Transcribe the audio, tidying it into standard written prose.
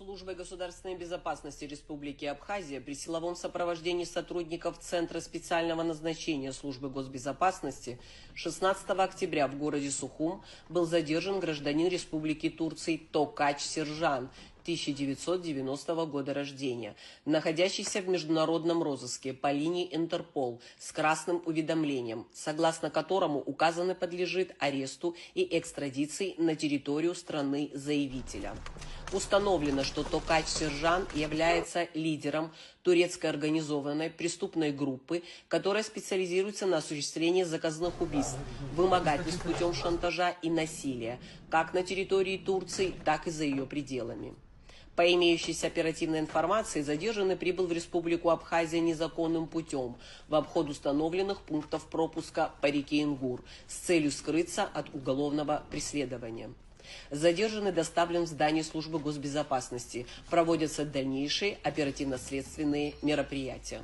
Службой государственной безопасности Республики Абхазия при силовом сопровождении сотрудников Центра специального назначения Службы госбезопасности 16 октября в городе Сухум был задержан гражданин Республики Турции Токач Сержан, 1990 года рождения, находящийся в международном розыске по линии Интерпол с красным уведомлением, согласно которому указанный подлежит аресту и экстрадиции на территорию страны-заявителя. Установлено, что Токач Сержан является лидером турецкой организованной преступной группы, которая специализируется на осуществлении заказных убийств, вымогательств путем шантажа и насилия, как на территории Турции, так и за ее пределами. По имеющейся оперативной информации, задержанный прибыл в Республику Абхазия незаконным путем в обход установленных пунктов пропуска по реке Ингур с целью скрыться от уголовного преследования. Задержанный доставлен в здание службы госбезопасности. Проводятся дальнейшие оперативно-следственные мероприятия.